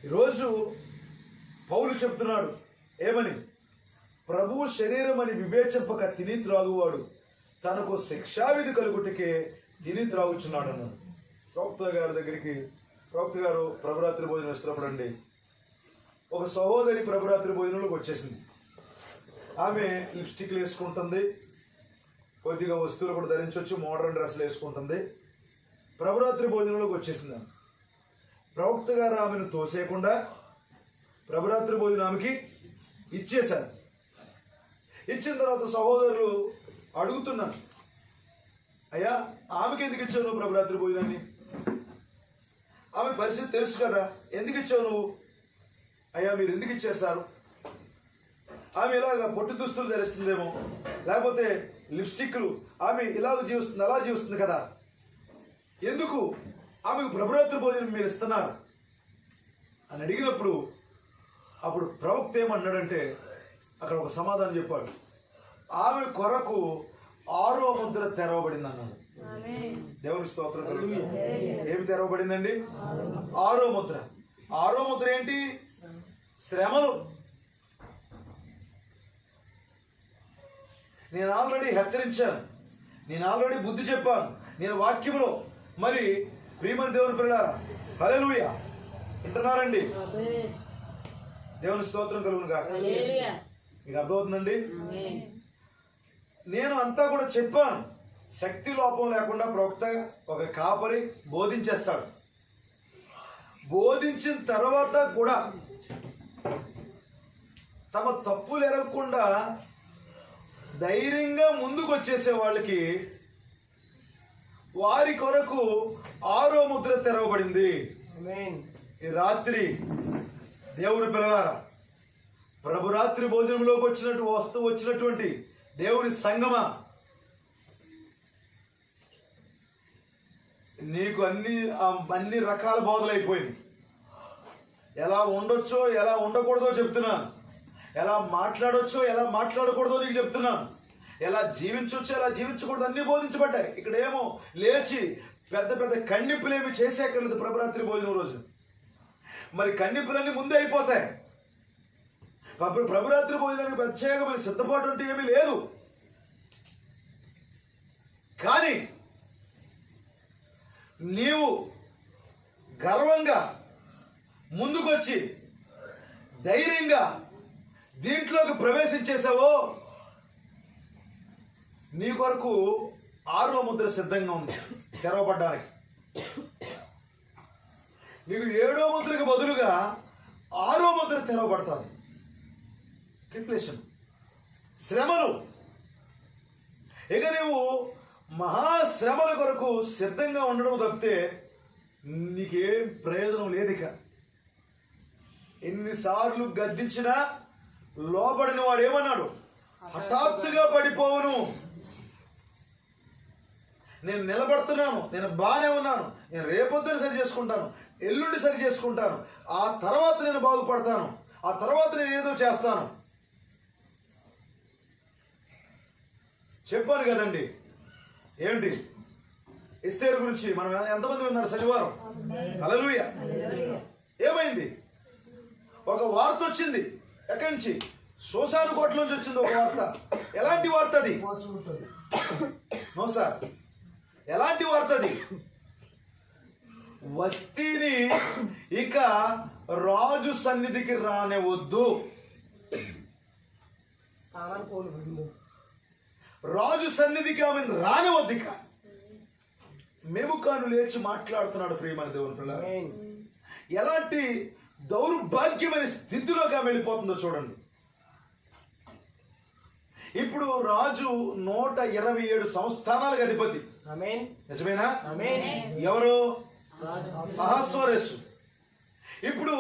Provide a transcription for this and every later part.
ఈరోజు పౌలు చెప్తున్నాడు ఏమని? ప్రభువు శరీరం అని వివేచింపక తిని త్రాగువాడు తనకు శిక్షావిధి కలుగుటకే తిని త్రాగుచున్నాడు అన్నాడు. ప్రవక్త గారి దగ్గరికి ప్రవక్త గారు ప్రభురాత్రి భోజనం ఇస్తున్నప్పుడు అండి, ఒక సహోదరి ప్రభురాత్రి భోజనంలోకి వచ్చేసింది. ఆమె లిప్స్టిక్లు వేసుకుంటుంది, కొద్దిగా వస్తువులు కూడా ధరించవచ్చు, మోడర్న్ డ్రెస్లు వేసుకుంటుంది. ప్రభురాత్రి భోజనంలోకి వచ్చేసింది. ప్రవక్త గారు ఆమెను తోసేయకుండా ప్రభురాత్రి భోజనం ఆమెకి ఇచ్చేశారు. ఇచ్చిన తర్వాత సహోదరులు అడుగుతున్నాను, అయ్యా ఆమెకి ఎందుకు ఇచ్చావు నువ్వు ప్రభురాత్రి భోజనాన్ని? ఆమె పరిస్థితి తెలుసు కదా, ఎందుకు ఇచ్చావు నువ్వు? అయ్యా మీరు ఎందుకు ఇచ్చేస్తారు? ఆమె ఇలాగ పొట్టు దుస్తులు ధరిస్తుందేమో, లేకపోతే లిప్స్టిక్లు, ఆమె ఇలాగ జీవిస్తుంది, అలా జీవిస్తుంది కదా, ఎందుకు ఆమెకు ప్రభురాత్రి భోజనం మీరు ఇస్తున్నారు అని అడిగినప్పుడు అప్పుడు ప్రవక్త ఏమన్నాడంటే అక్కడ ఒక సమాధానం చెప్పాడు. ఆమె కొరకు 6వ ముద్ర తెరవబడింది అన్నాడు. దేవుని స్తోత్రం. ఏమి తెరవబడిందండి? 6వ ముద్ర. 6వ ముద్ర ఏంటి? శ్రమలు. నేను ఆల్రెడీ హెచ్చరించాను, నేను ఆల్రెడీ బుద్ధి చెప్పాను, నేను వాక్యంలో. మరి ప్రియమైన దేవుని పిల్లారా, హల్లెలూయా, వింటున్నారండి? దేవుని స్తోత్రం కలుగును గాక. మీకు అర్థమవుతుందండి? నేను అంతా కూడా చెప్పాను. శక్తి లోపం లేకుండా ప్రవక్త ఒక కాపరి బోధించేస్తాడు. బోధించిన తర్వాత కూడా తమ తప్పులు ఎరగకుండా ధైర్యంగా ముందుకు వచ్చేసే వాళ్ళకి వారి కొరకు 6వ ముద్ర తెరవబడింది. ఈ రాత్రి దేవుని పిల్లలారా, ప్రభురాత్రి భోజనంలోకి వచ్చినటువంటి దేవుని సంగమా, నీకు అన్ని రకాల బోధలు అయిపోయింది. ఎలా ఉండొచ్చో ఎలా ఉండకూడదో చెప్తున్నాను, ఎలా మాట్లాడొచ్చో ఎలా మాట్లాడకూడదో నీకు చెప్తున్నాను, ఎలా జీవించవచ్చో ఎలా జీవించకూడదు అన్ని బోధించబడ్డాయి. ఇక్కడ ఏమో లేచి పెద్ద పెద్ద ఖండింపులేమి చేసేక్కర్లేదు ప్రభురాత్రి భోజనం రోజు. మరి ఖండింపులన్నీ ముందే అయిపోతాయి. ప్రభురాత్రి భోజనానికి ప్రత్యేకమైన సిద్ధపాటు అంటే ఏమీ లేదు. కానీ నీవు గర్వంగా ముందుకొచ్చి ధైర్యంగా దీంట్లోకి ప్రవేశించేసావో నీ కొరకు 6వ ముద్ర సిద్ధంగా ఉంది తెరవబడ్డానికి. నీకు 7వ ముద్రకు బదులుగా 6వ ముద్ర తెరవబడుతుంది. ట్రిప్లేషన్, శ్రమలు. ఇక నీవు మహాశ్రమల కొరకు సిద్ధంగా ఉండడం తప్పితే నీకేం ప్రయోజనం లేదు. ఇక ఎన్నిసార్లు గద్దించినా లోబడిన వాడు ఏమన్నాడు? హఠాత్తుగా పడిపోవును. నేను నిలబడుతున్నాను, నేను బాగానే ఉన్నాను, నేను రేపొద్దున సరి చేసుకుంటాను, ఎల్లుండి సరి చేసుకుంటాను, ఆ తర్వాత నేను బాగుపడతాను, ఆ తర్వాత నేను ఏదో చేస్తాను. చెప్పాను కదండి. ఏంటి ఎస్తేరు గురించి మనం ఎంతమంది విన్నారు శనివారం? హల్లెలూయా. ఏమైంది? ఒక వార్త వచ్చింది. ఎక్కడి నుంచి? సోసాను కోట నుంచి వచ్చింది ఒక వార్త. ఎలాంటి వార్త అది? నో సార్, ఎలాంటి వార్త అది? వస్తీని ఇక రాజు సన్నిధికి రానివద్దు, రాజు సన్నిధికి ఆమెను రానివద్దు. ఇక మెముకాను లేచి మాట్లాడుతున్నాడు. ప్రియమైన దేవుని పిల్లలు, ఎలాంటి దౌర్భాగ్యమైన స్థితిలోకి ఆమె వెళ్ళిపోతుందో చూడండి. ఇప్పుడు రాజు 127 సంస్థానాలకు అధిపతి. నిజమేనా? ఎవరు? అహస్వరస్సు. ఇప్పుడు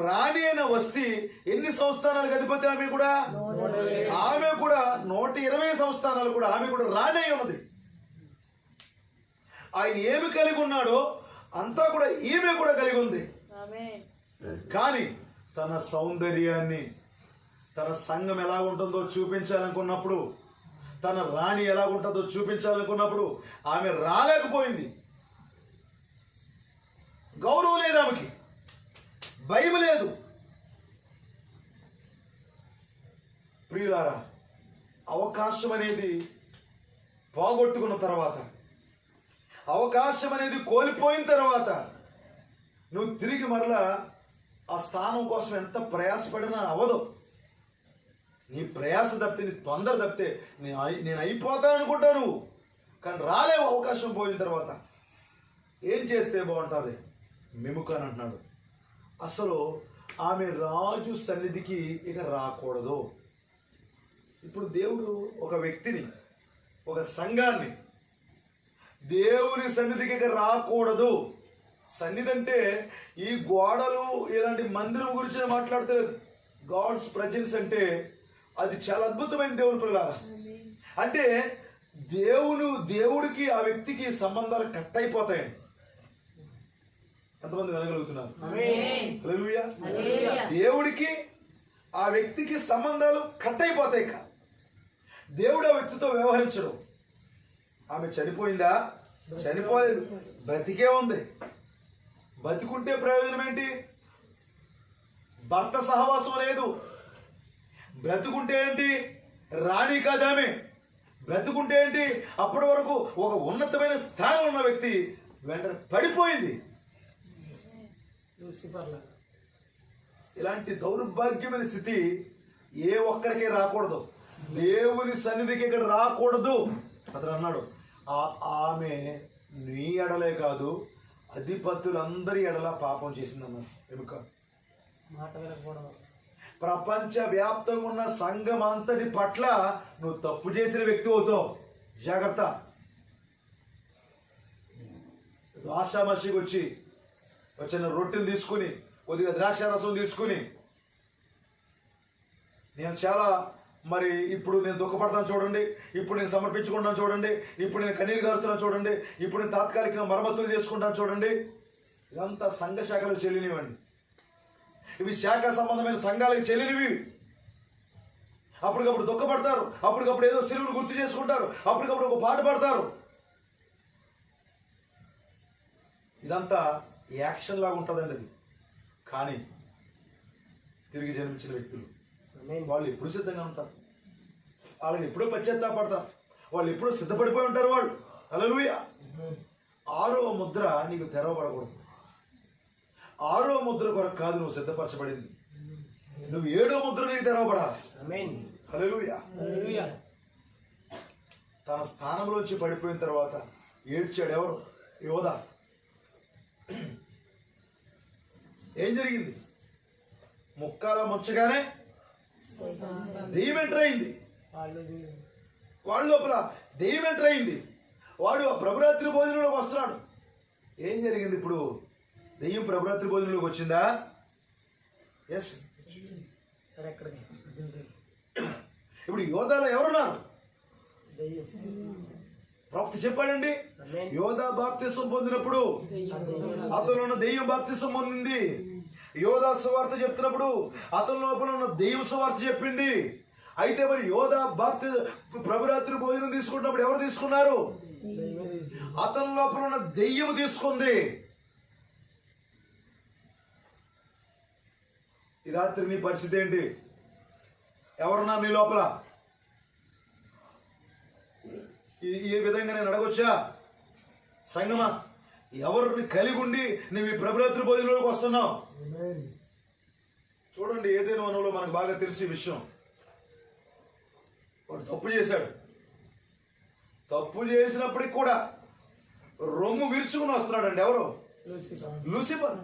రాణి అయిన వస్తీ ఎన్ని సంస్థానాలకు అధిపతి? ఆమె కూడా 120 సంస్థానాలు కూడా ఆమె కూడా రాణి అయి ఉన్నది. ఆయన ఏమి కలిగి ఉన్నాడో అంతా కూడా ఈమె కూడా కలిగి ఉంది. కానీ తన సౌందర్యాన్ని, తన సంఘం ఎలా ఉంటుందో చూపించాలనుకున్నప్పుడు, తన రాణి ఎలా ఉంటుందో చూపించాలనుకున్నప్పుడు ఆమె రాలేకపోయింది. గౌరవం లేదు ఆమెకి, భయం లేదు. ప్రియులారా, అవకాశం అనేది పోగొట్టుకున్న తర్వాత, అవకాశం అనేది కోల్పోయిన తర్వాత నువ్వు తిరిగి మరలా ఆ స్థానం కోసం ఎంత ప్రయాసపడినా అవ్వదు. నీ ప్రయాస తప్పితే, నీ తొందర తప్పితే నేను అయిపోతాను అనుకుంటావు నువ్వు, కానీ రాలేవు. అవకాశం పోయిన తర్వాత ఏం చేస్తే బాగుంటుంది? మెముకాన్ అంటున్నాడు, అసలు ఆమె రాజు సన్నిధికి ఇక రాకూడదు. ఇప్పుడు దేవుడు ఒక వ్యక్తిని, ఒక సంఘాన్ని దేవుని సన్నిధికి ఇక రాకూడదు. సన్నిధి అంటే ఈ గోడలు ఇలాంటి మందిరం గురించి నేను మాట్లాడతలేదు. గాడ్స్ ప్రజెన్స్ అంటే అది చాలా అద్భుతమైన దేవుని పిల్లలారా. అంటే దేవుడికి ఆ వ్యక్తికి సంబంధాలు కట్ అయిపోతాయండి. ఎంతమంది వినగలుగుతున్నారు? హల్లెలూయా. దేవుడికి ఆ వ్యక్తికి సంబంధాలు కట్ అయిపోతాయి. దేవుడు ఆ వ్యక్తితో వ్యవహరించడు. ఆమె చనిపోయిందా? చనిపోలేదు, బ్రతికే ఉంది. బతికుంటే ప్రయోజనం ఏంటి? భర్త సహవాసం లేదు. బ్రతుకుంటే ఏంటి? రాణి కాదామె. బ్రతుకుంటే ఏంటి? అప్పటి వరకు ఒక ఉన్నతమైన స్థానం ఉన్న వ్యక్తి వెంటనే పడిపోయింది. ఇలాంటి దౌర్భాగ్యమైన స్థితి ఏ ఒక్కరికే రాకూడదు. దేవుని సన్నిధికి ఇక్కడ రాకూడదు. అతను అన్నాడు, ఆమె నీ ఎడలే కాదు అధిపతులందరి ఎడల పాపం చేసిందన్నాడు. ప్రపంచ వ్యాప్తంగా ఉన్న సంఘం అంతటి పట్ల నువ్వు తప్పు చేసిన వ్యక్తి అవుతావు. జాగ్రత్త. ఆషామాషికి వచ్చి వచ్చిన రొట్టెలు తీసుకుని, కొద్దిగా ద్రాక్ష రసం తీసుకుని, నేను చాలా ఇప్పుడు నేను దుఃఖపడతాను చూడండి, ఇప్పుడు నేను సమర్పించుకుంటాను చూడండి, ఇప్పుడు నేను కన్నీరు గారుతున్నాను చూడండి, ఇప్పుడు నేను తాత్కాలికంగా మరమ్మతులు చేసుకుంటాను చూడండి. ఇదంతా సంఘ శాఖలకు చెల్లినివ్వండి. ఇవి శాఖ సంబంధమైన సంఘాలకు చెల్లినివి. అప్పటికప్పుడు దుఃఖపడతారు, అప్పటికప్పుడు ఏదో సిలువను గుర్తు చేసుకుంటారు, అప్పటికప్పుడు ఒక పాట పాడతారు. ఇదంతా యాక్షన్ లాగా ఉంటుందండి అది. కానీ తిరిగి జన్మించిన వ్యక్తులు వాళ్ళు ఎప్పుడు సిద్ధంగా ఉంటారు. వాళ్ళకి ఎప్పుడో పశ్చాత్తాపడతారు. వాళ్ళు ఎప్పుడో సిద్ధపడిపోయి ఉంటారు. వాళ్ళు హల్లెలూయా. 6వ ముద్ర నీకు తెరవబడకూడదు. 6వ ముద్ర కొరకు కాదు నువ్వు సిద్ధపరచబడింది. నువ్వు 7వ ముద్ర నీకు తెరవబడాలి. హల్లెలూయా. తన స్థానంలోంచి పడిపోయిన తర్వాత ఏడ్చాడు ఎవరు? యోధా. ఏం జరిగింది? ముక్కాల ముంచగానే దెయ్యం ఎంటర్ అయింది. వాళ్ళ లోపల దెయ్యం ఎంటర్ అయింది. వాడు ఆ ప్రభురాత్రి భోజనంలోకి వస్తున్నాడు. ఏం జరిగింది? ఇప్పుడు దెయ్యం ప్రభురాత్రి భోజనంలోకి వచ్చిందా? ఎస్. ఇప్పుడు యోధాలో ఎవరున్నారు? ప్రవక్త చెప్పాడండి, యోధా బాప్తిసం పొందినప్పుడు అతను ఉన్న దెయ్యం బాప్తిసం పొందింది. యోధా సువార్త చెప్తున్నప్పుడు అతని లోపల ఉన్న దెయ్యం సువార్త చెప్పింది. అయితే మరి యోధా ప్రభురాత్రి భోజనం తీసుకున్నప్పుడు ఎవరు తీసుకున్నారు? అతని లోపల ఉన్న దెయ్యం తీసుకుంది. ఈ రాత్రి నీ పరిస్థితి ఏంటి? ఎవరున్నారు నీ లోపల? ఈ విధంగా నేను అడగొచ్చా? సంగమా, ఎవరిని కలిగి ఉండి నువ్వు ఈ ప్రభురాత్రి భోజనంలోకి వస్తున్నావు? చూడండి, ఏదైనా వనంలో మనకు బాగా తెలిసే విషయం. వాడు తప్పు చేశాడు. తప్పు చేసినప్పటికి కూడా రొమ్ము విరుచుకుని వస్తున్నాడండి. ఎవరు? లూసిఫర్.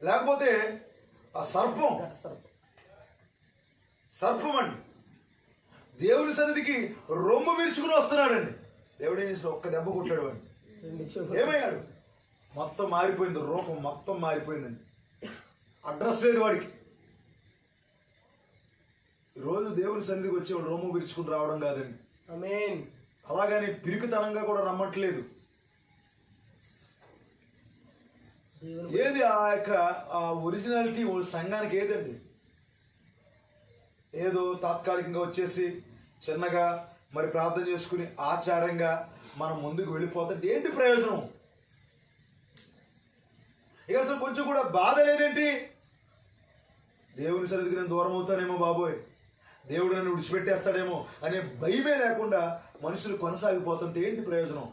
లేకపోతే ఆ సర్పం అండి. దేవుని సన్నిధికి రొమ్ము విరుచుకుని వస్తున్నాడండి. దేవుడు ఏం చేసిన? ఒక్క దెబ్బ కొట్టాడు వాడిని. ఏమయ్యాడు? మొత్తం మారిపోయింది. రూపం మొత్తం మారిపోయిందండి. అడ్రస్ లేదు వాడికి. రోజు దేవుని సన్నిధికి వచ్చి వాడు రొమ్ము విరుచుకుని రావడం కాదండి. అలాగని పిరికితనంగా కూడా రమ్మట్లేదు. ఏది ఆ యొక్క ఒరిజినాలిటీ సంఘానికి ఏదండి? ఏదో తాత్కాలికంగా వచ్చేసి చిన్నగా మరి ప్రార్థన చేసుకుని ఆచారంగా మనం ముందుకు వెళ్ళిపోతే ఏంటి ప్రయోజనం? ఇక అసలు కొంచెం కూడా బాధ లేదేంటి? దేవుని సన్నిధికి నేను దూరం అవుతానేమో బాబోయ్, దేవుడు నన్ను విడిచిపెట్టేస్తాడేమో అనే భయమే లేకుండా మనుషులు కొనసాగిపోతుంటే ఏంటి ప్రయోజనం?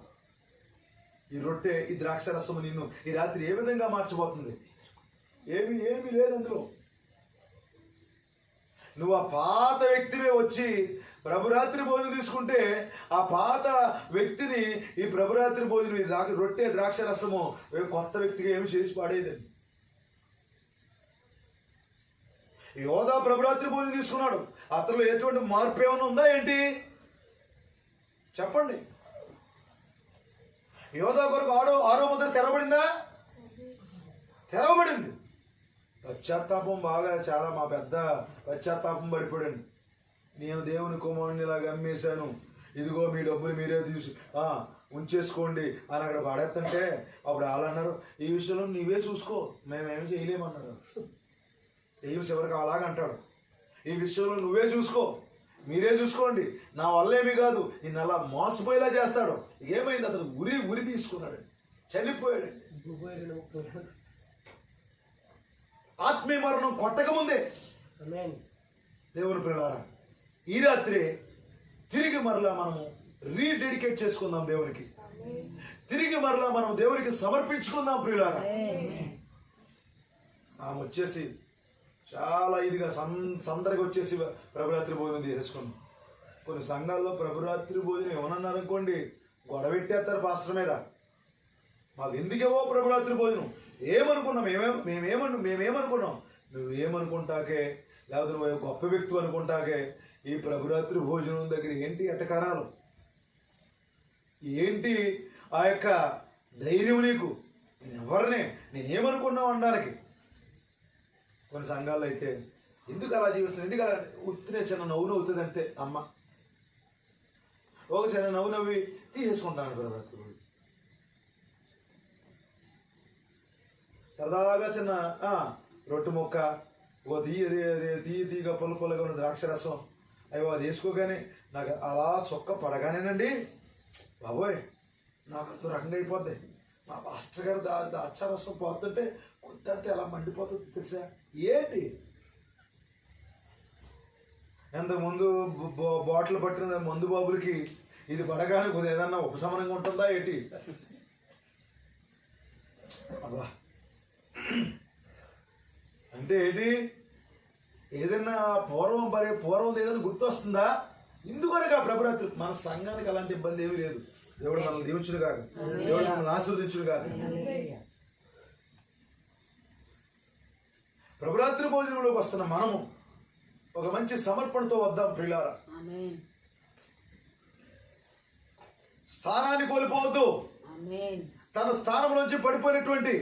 ఈ రొట్టె, ఈ ద్రాక్ష రసము నిన్ను ఈ రాత్రి ఏ విధంగా మార్చబోతుంది? ఏమీ లేదు అందులో. నువ్వు ఆ పాత వ్యక్తివే వచ్చి ప్రభురాత్రి భోజనం తీసుకుంటే ఆ పాత వ్యక్తిని ఈ ప్రభురాత్రి భోజనం, ఈ రొట్టె ద్రాక్ష రసము కొత్త వ్యక్తిగా ఏమి చేసి పాడేదండి. యోధా ప్రభురాత్రి భోజనం తీసుకున్నాడు, అతనిలో ఎటువంటి మార్పు ఏమైనా ఉందా ఏంటి? చెప్పండి. యోధా కొరకు ఆరో ముద్ర తెరవబడిందా? తెరవబడింది. పశ్చాత్తాపం బాగా చాలా మా పెద్ద పశ్చాత్తాపం పడిపోయాడు. నేను దేవుని కుమారునిలాగా అమ్మేశాను, ఇదిగో మీ డబ్బులు మీరే ఉంచేసుకోండి అని అక్కడ పడేస్తుంటే అప్పుడు వాళ్ళు అన్నారు, ఈ విషయంలో నీవే చూసుకో, మేమేమి చేయలేమన్నారు. ఏం చివరికి అలాగ అంటాడు, ఈ విషయంలో నువ్వే చూసుకో, మీరే చూసుకోండి, నా వల్ల ఏమీ కాదు. నిన్ను అలా మోసపోయేలా చేస్తాడు. ఏమైంది? అతను ఉరి తీసుకున్నాడు, చనిపోయాడు. ఆత్మీయ మరణం కొట్టకముందే. దేవుని ప్రియులారా, ఈ రాత్రి తిరిగి మరలా మనము రీడెడికేట్ చేసుకుందాం దేవునికి. తిరిగి మరలా మనం దేవునికి సమర్పించుకుందాం ప్రియులారా. ఆమె వచ్చేసి చాలా ఇదిగా సందడిగా వచ్చేసి ప్రభురాత్రి భోజనం చేసేసుకున్నాం. కొన్ని సంఘాల్లో ప్రభురాత్రి భోజనం ఏమన్నారు అనుకోండి, గొడవ పెట్టేస్తారు పాస్టర్ మీద. మాకు ఎందుకేవో ప్రభురాత్రి భోజనం ఏమనుకున్నాం? మేమేమనుకున్నాం? నువ్వేమనుకుంటాకే, లేకపోతే నువ్వు గొప్ప వ్యక్తి అనుకుంటాకే ఈ ప్రభురాత్రి భోజనం దగ్గర ఏంటి ఎట్టకారాలు, ఏంటి ఆ యొక్క ధైర్యం నీకు? నేనేమనుకున్నావు అనడానికి. కొన్ని సంఘాల్లో అయితే ఎందుకు అలా జీవిస్తుంది, ఎందుకు అలా ఉత్తినే చిన్న నవ్వు నవ్వుతుంది అంతే. అమ్మ ఒక చిన్న నవ్వు నవ్వి తీసేసుకుంటాను ప్రభురాత్రి భోజనం. సరదాగా చిన్న రొట్టె ముక్క, ఓ తీయగా పొలగా ఉన్న ద్రాక్షరసం, అయ్యో అది వేసుకోగానే నాకు అలా చొక్క పడగానేనండి బాబోయ్ నాకు అదో రకంగా అయిపోద్ది. మా పాస్టర్ గారు ద్రాక్షరసం పోతుంటే కొద్దంతా ఎలా మండిపోతుంది తెలుసా? ఏంటి ఎంతకుముందు బాటిల్ పట్టిన మందు బాబులకి ఇది పడగానే కొద్దిగా ఏదన్నా ఉపశమనంగా ఉంటుందా ఏంటి? అబ్బా, అంటే ఏంటి? ఏదైనా పూర్వం ఏదైనా గుర్తు వస్తుందా? ఇందుకొరగా ప్రభురాత్రి. మన సంఘానికి అలాంటి ఇబ్బంది ఏమీ లేదు. దేవుడు మనల్ని దీవించును కాక, దేవుడు మనల్ని ఆశీర్వదించును కాక. ప్రభురాత్రి భోజనంలోకి వస్తున్న మనము ఒక మంచి సమర్పణతో వద్దాం ప్రియులారా. స్థానాన్ని కోల్పోవద్దు. తన స్థానంలోంచి పడిపోయినటువంటి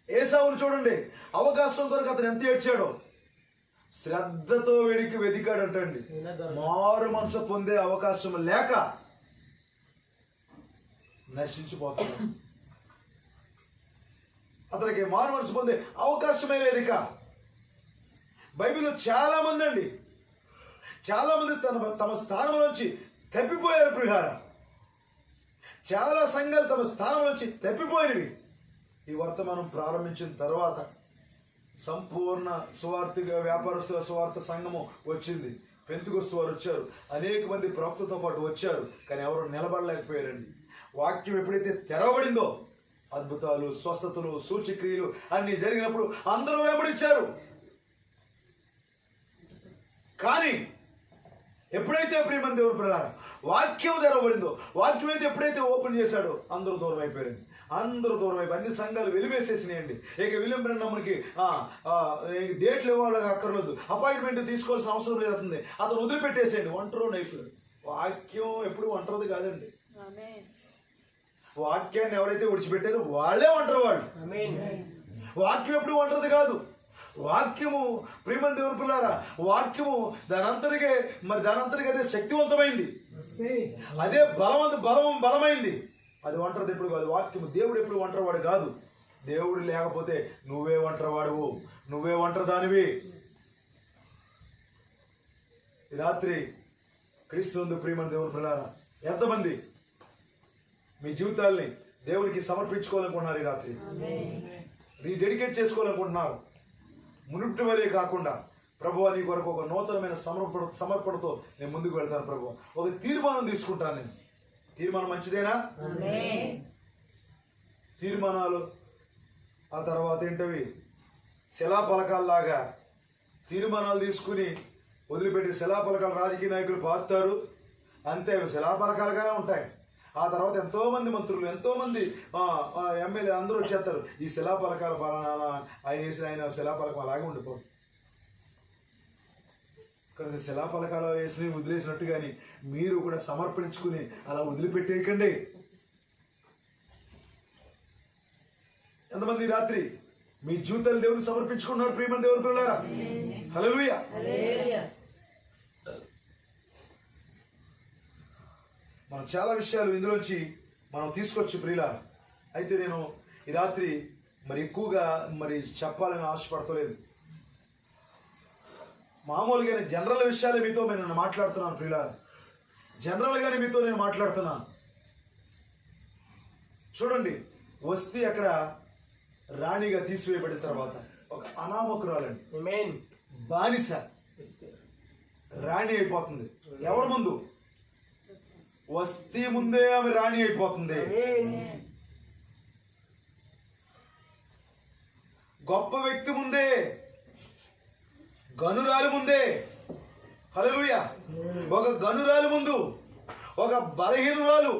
ఏసావును చూడండి, అవకాశం కొరకు అతను ఎంత ఏడ్చాడో. శ్రద్ధతో వెదికాడంటండి. మారు మనసు పొందే అవకాశం లేక నశించిపోతున్నాడు. అతనికి మారు మనసు పొందే అవకాశమే లేదు. ఇక బైబిల్లో చాలా మంది తమ స్థానంలోంచి తప్పిపోయారు ప్రియులారా. చాలా సంఘాలు తమ స్థానంలోంచి తప్పిపోయినవి. ఈ వర్తమానం ప్రారంభించిన తర్వాత సంపూర్ణ సువార్తిగా వ్యాపారస్తుల సువార్త సంఘము వచ్చింది. పెంతెకొస్తు వారు వచ్చారు, అనేక మంది ప్రవక్తతో పాటు వచ్చారు, కానీ ఎవరు నిలబడలేకపోయారండి. వాక్యం ఎప్పుడైతే తెరవబడిందో అద్భుతాలు, స్వస్థతలు, సూచక్రియలు అన్ని జరిగినప్పుడు అందరూ వెంబడించారు. కానీ ఎప్పుడైతే ప్రియమైన దేవుని ప్రకారం వాక్యం తెరవబడిందో, వాక్యం అయితే ఎప్పుడైతే ఓపెన్ చేశాడో అందరూ దూరం అయిపోయారండి. అందరూ దూరం అయిపోయి అన్ని సంఘాలు వెలివేసేసినాయండి. ఇక విలియం బ్రహ్మకి డేట్లు ఇవ్వాలి అక్కర్లేదు, అపాయింట్మెంట్ తీసుకోవాల్సిన అవసరం లేదండి, అతను వదిలిపెట్టేసేయండి. ఒంటరి అయిపోయాడు. వాక్యం ఎప్పుడు ఒంటరిది కాదండి. వాక్యాన్ని ఎవరైతే విడిచిపెట్టారో వాళ్ళే ఒంటరి వాళ్ళు. వాక్యం ఎప్పుడు ఒంటరిది కాదు. వాక్యము ప్రియమైన దేవుని పిల్లారా, వాక్యము దానంతటికి అదే శక్తివంతమైంది, అదే బలమైంది. అది ఒంటరిది ఎప్పుడు కాదు. వాక్యము, దేవుడు ఎప్పుడు ఒంటరివాడు కాదు. దేవుడు లేకపోతే నువ్వే ఒంటరివాడువు, నువ్వే ఒంటరి దానివి. ఈ రాత్రి క్రీస్తునందు ప్రియమైన దేవుని పిల్లారా, ఎంతమంది మీ జీవితాల్ని దేవునికి సమర్పించుకోవాలనుకున్నారు? ఈ రాత్రి రీడెడికేట్ చేసుకోవాలనుకుంటున్నారు, మునుపటి వలే కాకుండా ప్రభువా నీ కొరకు ఒక నూతనమైన సమర్పణతో నేను ముందుకు వెళ్తాను ప్రభువా. ఒక తీర్మానం తీసుకుంటాను నేను. తీర్మానం మంచిదేనా? తీర్మానాలు ఆ తర్వాత ఏంటవి శిలాపలకాల్లాగా తీర్మానాలు తీసుకుని వదిలిపెట్టి శిలాపలకాలు రాజకీయ నాయకులు పాతారు అంతే, అవి శిలాపలకాలుగానే ఉంటాయి. ఆ తర్వాత ఎంతోమంది మంత్రులు, ఎంతోమంది ఎమ్మెల్యే అందరూ వచ్చేస్తారు. ఈ శిలాపలకాల పలానా ఆయన వేసిన ఆయన శిలాపలకం అలాగే ఉండిపోతుంది. కనుక శిలాపలకాలు వేసి వదిలేసినట్టు కానీ మీరు కూడా సమర్పించుకుని అలా వదిలిపెట్టేయకండి. ఎంతమంది రాత్రి మీ జీవితాలు దేవుని సమర్పించుకున్నారు ప్రియమైన దేవుని పిల్లలారా? హల్లెలూయా. మనం చాలా విషయాలు ఇందులోంచి మనం తీసుకొచ్చి ప్రియుల. అయితే నేను ఈ రాత్రి మరి ఎక్కువగా మరి చెప్పాలని ఆశపడతలేదు. మామూలుగా జనరల్ విషయాలే మీతో నేను మాట్లాడుతున్నాను ప్రియుల. జనరల్గానే మీతో నేను మాట్లాడుతున్నాను. చూడండి, వస్తీ అక్కడ రాణిగా తీసివేయబడిన తర్వాత ఒక అనామకురాలండి, బానిస రాణి అయిపోతుంది. ఎవరి ముందు? వస్తీ ముందే ఆమె రాణి అయిపోతుంది. గొప్ప వ్యక్తి ముందే, గనురాలు ముందే, హల్లెలూయా, ఒక గనురాలు ముందు ఒక బలహీనురాలు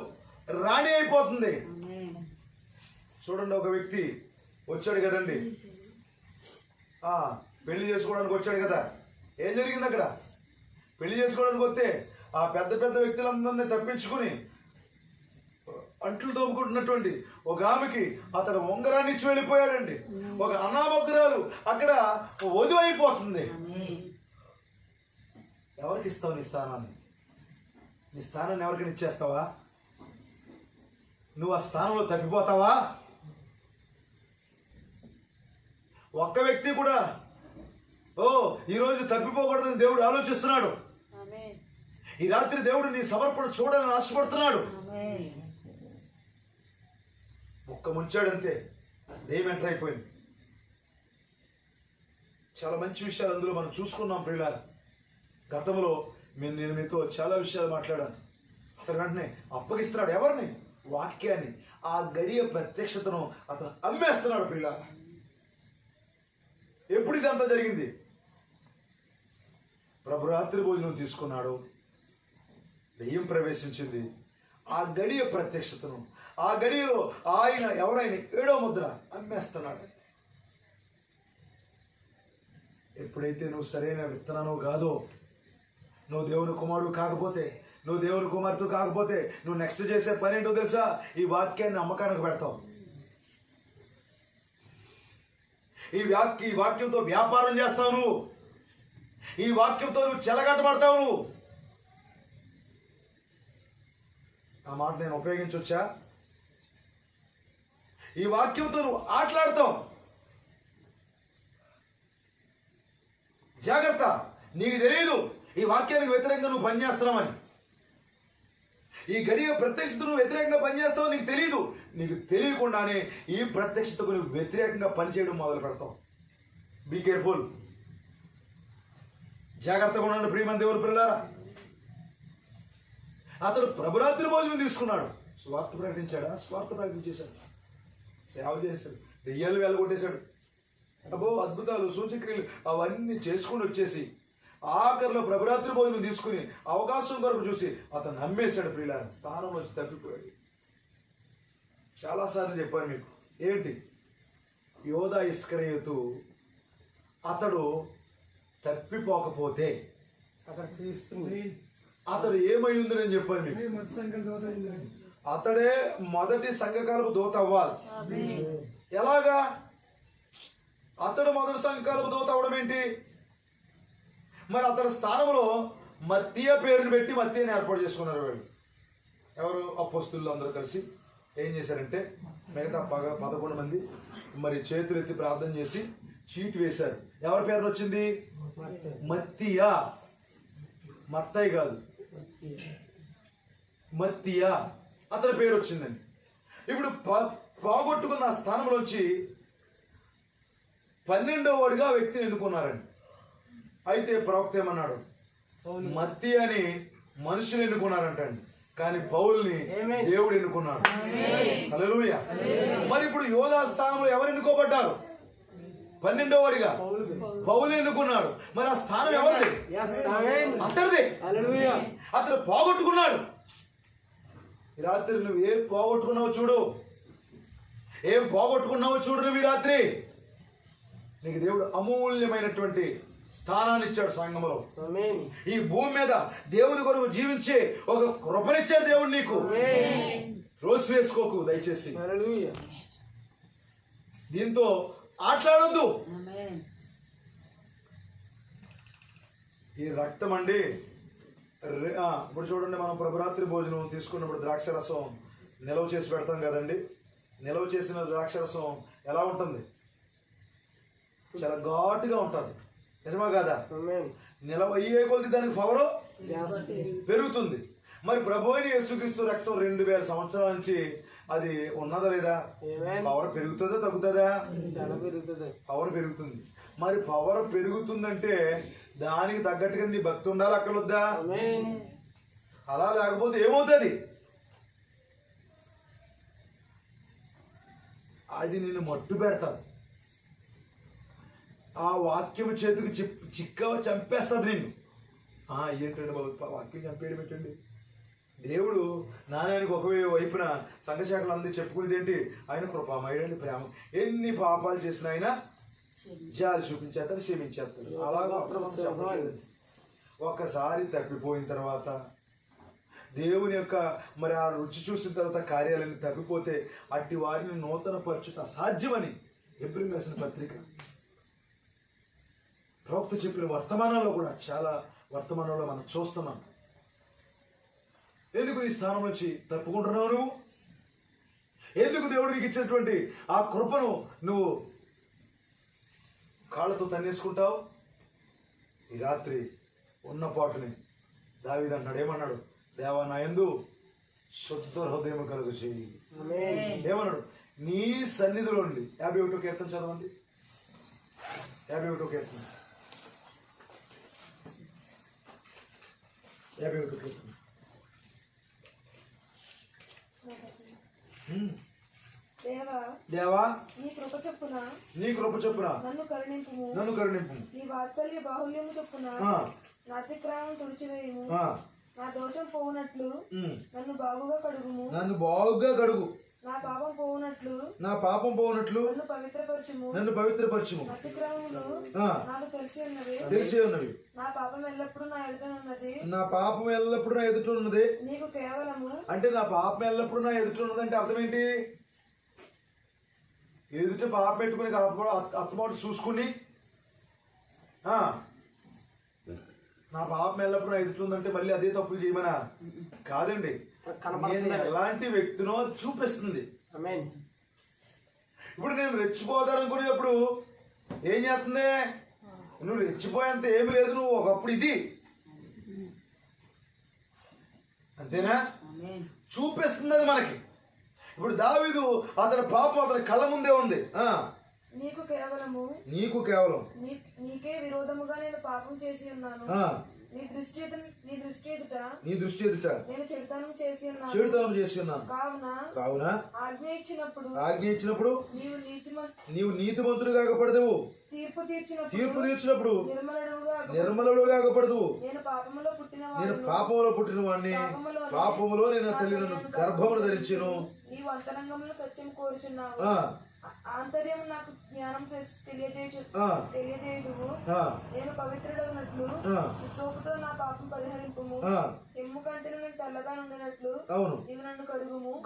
రాణి అయిపోతుంది. చూడండి, ఒక వ్యక్తి వచ్చాడు కదండి, పెళ్లి చేసుకోవడానికి వచ్చాడు కదా. ఏం జరిగింది అక్కడ? పెళ్లి చేసుకోవడానికి వస్తే ఆ పెద్ద పెద్ద వ్యక్తులందరినీ తప్పించుకుని అంట్లు తోముకుంటున్నటువంటి ఒక ఆమెకి అతడు ఉంగరాన్ని ఇచ్చి వెళ్ళిపోయాడండి. ఒక అనామకురాలు అక్కడ వధువు అయిపోతుంది. ఎవరికి ఇస్తావు నీ స్థానాన్ని? నీ స్థానాన్ని ఎవరికైనా ఇచ్చేస్తావా? నువ్వు ఆ స్థానంలో తప్పిపోతావా? ఒక్క వ్యక్తి కూడా ఈరోజు తప్పిపోకూడదని దేవుడు ఆలోచిస్తున్నాడు. ఈ రాత్రి దేవుడు నీ సమర్పణ చూడాలని ఆశపడుతున్నాడు. ఒక్క ముంచాడంతే, దెయ్యం ఎంటర్ అయిపోయింది. చాలా మంచి విషయాలు అందులో మనం చూసుకున్నాం ప్రియులారా. గతంలో నేను మీతో చాలా విషయాలు మాట్లాడాను. అతను వెంటనే అప్పగిస్తున్నాడు ఎవరిని? వాక్యాన్ని. ఆ గడియ ప్రత్యక్షతను అతను అమ్మేస్తున్నాడు ప్రియులారా. ఎప్పుడు ఇదంతా జరిగింది? ప్రభు రాత్రి భోజనం తీసుకున్నాడు, దెయ్యం ప్రవేశించింది. ఆ గడియ ప్రత్యక్షతను, ఆ గడియలో ఆయన ఎవరైనా 7వ ముద్ర అమ్మేస్తున్నాడు. ఎప్పుడైతే నువ్వు సరైన విత్తనాలు కాదో, నువ్వు దేవుని కుమారుడు కాకపోతే, నువ్వు దేవుని కుమార్తె కాకపోతే నువ్వు నెక్స్ట్ చేసే పని ఏంటో తెలుసా? ఈ వాక్యాన్ని అమ్మకానికి పెడతావు. ఈ వాక్యంతో వ్యాపారం చేస్తావు నువ్వు. ఈ వాక్యంతో నువ్వు చెలగట్టబడతావు నువ్వు. ఆ మాట నేను ఉపయోగించవచ్చా? ఈ వాక్యంతో నువ్వు ఆటలాడతావు. జాగ్రత్త, నీకు తెలియదు ఈ వాక్యానికి వ్యతిరేకంగా నువ్వు పనిచేస్తున్నావని. ఈ గడియ ప్రత్యక్షతకు నువ్వు వ్యతిరేకంగా పనిచేస్తావు, నీకు తెలియదు. నీకు తెలియకుండానే ఈ ప్రత్యక్షతకు నువ్వు వ్యతిరేకంగా పనిచేయడం మొదలు పెడతావు. Be careful. జాగ్రత్తగా ఉండండి ప్రియమైన దేవుని పిల్లలారా. అతడు ప్రభురాత్రి భోజనం తీసుకున్నాడు, స్వార్థ ప్రకటించాడా? స్వార్థ ప్రకటించేశాడు, సేవ చేశాడు, దెయ్యాలు వెళ్ళగొట్టేశాడు. అబ్బో అద్భుతాలు, సూచక్రియలు అవన్నీ చేసుకుని వచ్చేసి ఆఖరిలో ప్రభురాత్రి భోజనం తీసుకుని అవకాశం కొరకు చూసి అతను నమ్మేశాడు ప్రియులారా. స్థానం వచ్చి తప్పిపోయాడు. చాలాసార్లు చెప్పాను మీకు. ఏంటి? యోధా ఇస్కరియోతు అతడు తప్పిపోకపోతే అతడు ఏమై ఉంది నేను చెప్పాను మీకు. అతడే మొదటి సంఘకాలపు దూత అవ్వాలి. ఎలాగా? అతడు మొదటి సంఘకాలపు దూత అవ్వడం ఏంటి? మరి అతని స్థానంలో మత్తీయ పేరుని పెట్టి మత్తీయని ఏర్పాటు చేసుకున్నారు వీళ్ళు. ఎవరు? అపోస్తులు అందరూ కలిసి ఏం చేశారంటే మిగతా 11 మంది మరి చేతులెత్తి ప్రార్థన చేసి చీట్ వేశారు. ఎవరి పేరు వచ్చింది? మత్తీయ. మత్తయ్య కాదు, మత్తీయ అతని పేరు వచ్చిందండి. ఇప్పుడు పోగొట్టుకున్న స్థానంలోంచి 12వ వాడిగా ఆ వ్యక్తిని ఎన్నుకున్నారండి. అయితే ప్రవక్త ఏమన్నాడు? మత్తి అని మనుషులు ఎన్నుకున్నారంటండి, కానీ పౌల్ని దేవుడు ఎన్నుకున్నాడు. హల్లెలూయా. మరి ఇప్పుడు యోధా స్థానంలో ఎవరు ఎన్నుకోబడ్డారు? 12వ వాడిగా పౌలు ఎన్నుకున్నాడు. మరి ఆ స్థానం ఎవరిది? అతడిదే. అతడు పోగొట్టుకున్నాడు. ఈ రాత్రి నువ్వు ఏం పోగొట్టుకున్నావు చూడు, ఏం పోగొట్టుకున్నావు చూడు. నువ్వు ఈ రాత్రి నీకు దేవుడు అమూల్యమైనటువంటి స్థానాన్ని ఇచ్చాడు సంఘంలో. ఈ భూమి మీద దేవుని కొరకు జీవించే ఒక కృపనిచ్చాడు దేవుడు నీకు. రోసి వేసుకోకు దయచేసి. దీంతో ఆటలాడొద్దు. ఈ రక్తం అండి, ఇప్పుడు చూడండి, మనం ప్రభురాత్రి భోజనం తీసుకున్నప్పుడు ద్రాక్ష రసం నిల్వ చేసి పెడతాం కదండి. నిల్వ చేసిన ద్రాక్ష రసం ఎలా ఉంటుంది? చాలా ఘాటుగా ఉంటుంది, నిజమా కాదా? నిల్వ అయ్యే కొద్ది దానికి పవరు పెరుగుతుంది. మరి ప్రభు అయిన యేసుక్రీస్తు రక్తం 2000 సంవత్సరాల నుంచి అది ఉన్నదా లేదా? పవర్ పెరుగుతుందా తగ్గుతుందా? పవర్ పెరుగుతుంది. మరి పవర్ పెరుగుతుందంటే దానికి తగ్గట్టుగా నీ భక్తి ఉండాలి, అక్కలొద్దా? అలా లేకపోతే ఏమవుతుంది? అది నిన్ను మట్టు పెడతాది. ఆ వాక్యం చేతికి చిక్క చంపేస్తుంది నిన్ను. ఏంటండి బాబు వాక్యం చంపేయడం ఏంటండి? దేవుడు నాయనకు ఒక వైపున సంఘశాఖలు అందరూ చెప్పుకునేది ఏంటి? ఆయన కృపామయుడండి, ప్రేమ, ఎన్ని పాపాలు చేసిన ఆయన జాలి చూపించేస్తాడు, క్షమించేస్తాడు. అలాగే ఒక్కసారి తప్పిపోయిన తర్వాత దేవుని యొక్క మరి ఆ రుచి చూసిన తర్వాత కార్యాలన్నీ తప్పిపోతే అట్టి వారిని నూతన పరచుట అసాధ్యమని ఏప్రిల్ రాసిన పత్రిక ప్రవక్త చెప్పిన వర్తమానంలో కూడా చాలా వర్తమానంలో మనం చూస్తున్నాం. ఎందుకు ఈ స్థానం నుంచి తప్పుకుంటున్నావు నువ్వు? ఎందుకు దేవుడు నీకు ఇచ్చినటువంటి ఆ కృపను నువ్వు కాళ్ళతో తన్నేసుకుంటావు? ఈ రాత్రి ఉన్న పాటుని దావీదు అన్నాడు. ఏమన్నాడు? దేవా నా యందు శుద్ధ హృదయం కలుగు చేయి. ఏమన్నాడు? నీ సన్నిధిలో నుండి 51వ కీర్తన చదవండి. 51వ కీర్తన 51వ కీర్తన. దేవా నీ కృప చొప్పున నన్ను కరుణింపుము. నీ వాత్సల్య బాహుల్యము చొప్పున నా అతిక్రమం తుడిచివేయుము. నా దోషం పోవునట్లు నన్ను బాగుగా కడుగు. నా పాపం పోవునట్లు నన్ను పవిత్రపరచుము. అతిక్రమములు నాకు తెలిసి ఉన్నవి. నా పాపం ఎల్లప్పుడూ నా ఎదుట ఉన్నది. నీకు కేవలము అంటే నా పాపం ఎల్లప్పుడూ నా ఎదుట ఉన్నది అంటే అర్థం ఏంటి? ఎదుట పాపం పెట్టుకుని అత్తమాట చూసుకుని నా పాపం ఎల్లప్పుడూ ఎదుటుందంటే మళ్ళీ అదే తప్పు చేయమనా? కాదండి, నేను ఎలాంటి వ్యక్తినో చూపిస్తుంది. ఇప్పుడు నేను రెచ్చిపోతాననుకునేటప్పుడు ఏం చేస్తుంది? నువ్వు రెచ్చిపోయేంత ఏమి లేదు, నువ్వు ఒకప్పుడు ఇది, అంతేనా? చూపిస్తుంది అది మనకి. ఇప్పుడు దావీదు అతని పాపం అతని కళ్ళ ముందే ఉంది. నీకు కేవలం నీకే విరోధముగా నేను పాపం చేసి ఉన్నాను. నీ దృష్టి ఎదుట నేను చెడుతనం చేసి ఉన్నాను. కావున ఆజ్ఞ ఇచ్చినప్పుడు నీవు నీతిమంతుడు కాకపడదువు. తీర్పు తీర్చినప్పుడు నిర్మలుడు కాకపడదువు. నేను పాపములో పుట్టిన వాడిని, పాపములో నేను తల్లి నన్ను గర్భమును ధరించెను. నీవు అంతరంగంలో సత్యం కోరుచున్నావు. ఆంతర్యం నాకు జ్ఞానం తెలియజేయుదువు. నేను పవిత్రుడగినట్లు సోపుతో నా పాపం పరిహరింపుము. ఎమ్ము కంటే నేను చల్లగా ఉండినట్లు నీవు నన్ను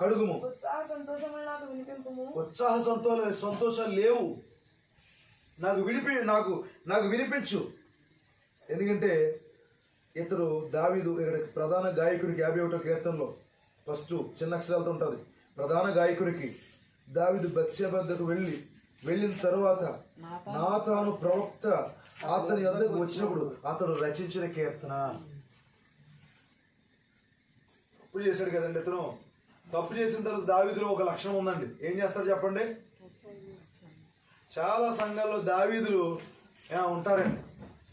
కడుగుము. ఉత్సాహ సంతోషములు నాకు వినిపింపుము. ఉత్సాహ సంతోషాలు లేవు, నాకు వినిపించు. ఎందుకంటే ఇతడు దావీదు ఇక్కడ ప్రధాన గాయకుడికి 51వ కీర్తనలో ఫస్ట్ చిన్న అక్షరాలతో ఉంటుంది. ప్రధాన గాయకుడికి దావీదు బత్షెబకు వెళ్ళిన తర్వాత నాతాను ప్రవక్త అతని వద్దకు వచ్చినప్పుడు అతడు రచించిన కీర్తన. తప్పు చేశాడు కదండి ఇతను. తప్పు చేసిన తర్వాత దావీదులో ఒక లక్షణం ఉందండి. ఏం చేస్తాడు చెప్పండి? చాలా సంఘాల్లో దావీదులు ఉంటారండి.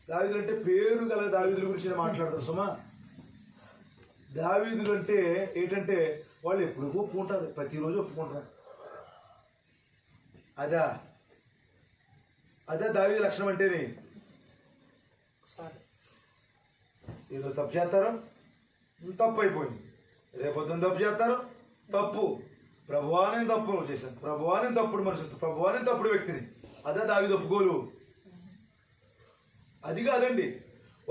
దావీదులు అంటే పేరు గల దావీదుల గురించి నేను మాట్లాడతాను సుమా. దావీదులు అంటే ఏంటంటే వాళ్ళు ఎప్పుడు ఒప్పుకుంటారు, ప్రతిరోజు ఒప్పుకుంటారు. అదే దావీదు లక్షణం అంటేనే. ఈరోజు తప్పు చేస్తారు, తప్పు అయిపోయింది. రేపొద్దున తప్పు చేస్తారు, తప్పు. ప్రభువా నేను తప్పు చేశాను, ప్రభువా నేను తప్పుడు మనిషి, ప్రభువా నేను తప్పుడు వ్యక్తిని. అదే దావీదు ఒప్పుకోలు. అది కాదండి,